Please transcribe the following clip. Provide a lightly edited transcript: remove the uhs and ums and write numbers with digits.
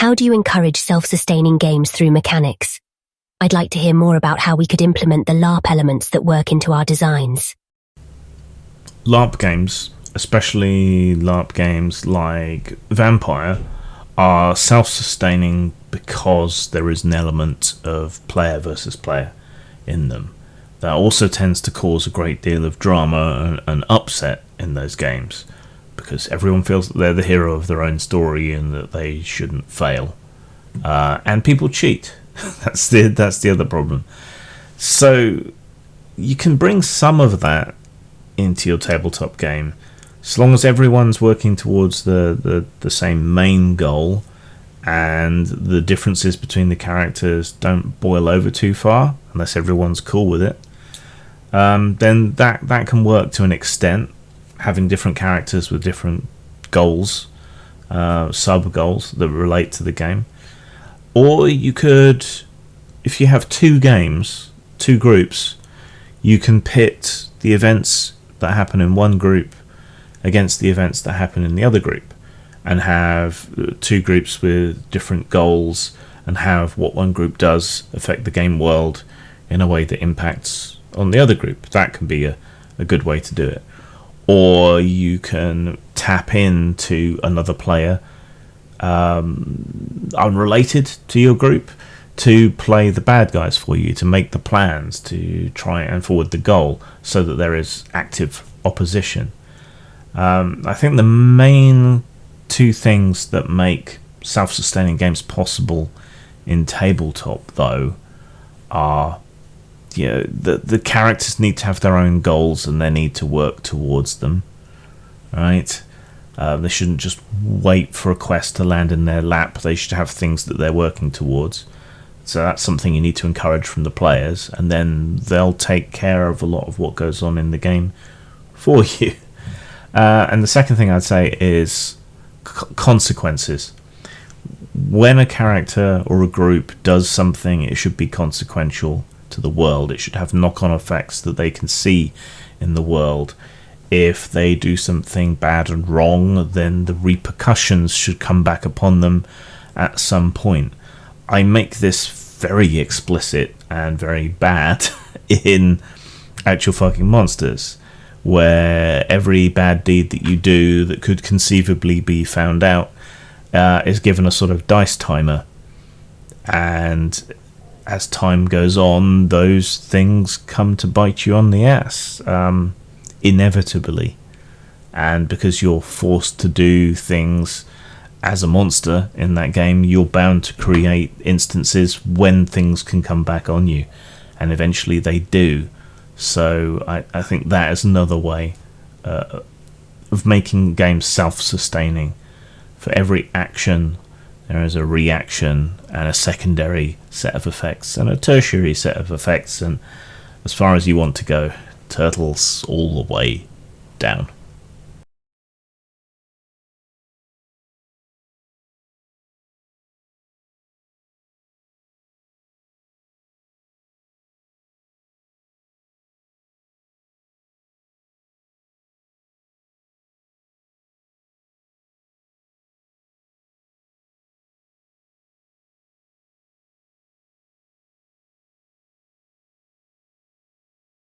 How do you encourage self-sustaining games through mechanics? I'd like to hear more about how we could implement the LARP elements that work into our designs. LARP games, especially LARP games like Vampire, are self-sustaining because there is an element of player versus player in them. That also tends to cause a great deal of drama and upset in those games, because everyone feels that they're the hero of their own story and that they shouldn't fail. And people cheat. That's the other problem. So you can bring some of that into your tabletop game, as long as everyone's working towards the same main goal, and the differences between the characters don't boil over too far, unless everyone's cool with it. Then that can work to an extent, having different characters with different goals, sub-goals that relate to the game. Or you could, if you have two groups, you can pit the events that happen in one group against the events that happen in the other group, and have two groups with different goals, and have what one group does affect the game world in a way that impacts on the other group. That can be a good way to do it. Or you can tap into another player unrelated to your group to play the bad guys for you, to make the plans, to try and forward the goal, so that there is active opposition. I think the main two things that make self-sustaining games possible in tabletop, though, are the characters need to have their own goals and they need to work towards them, right? They shouldn't just wait for a quest to land in their lap. They should have things that they're working towards. So that's something you need to encourage from the players, and then they'll take care of a lot of what goes on in the game for you. And the second thing I'd say is consequences. When a character or a group does something, it should be consequential to the world. It should have knock-on effects that they can see in the world. If they do something bad and wrong, then the repercussions should come back upon them at some point. I make this very explicit and very bad in Actual Fucking Monsters, where every bad deed that you do that could conceivably be found out is given a sort of dice timer, and as time goes on, those things come to bite you on the ass, inevitably. And because you're forced to do things as a monster in that game, you're bound to create instances when things can come back on you, and eventually they do. So I think that is another way of making games self-sustaining. For every action, there is a reaction and a secondary set of effects and a tertiary set of effects, and as far as you want to go, turtles all the way down.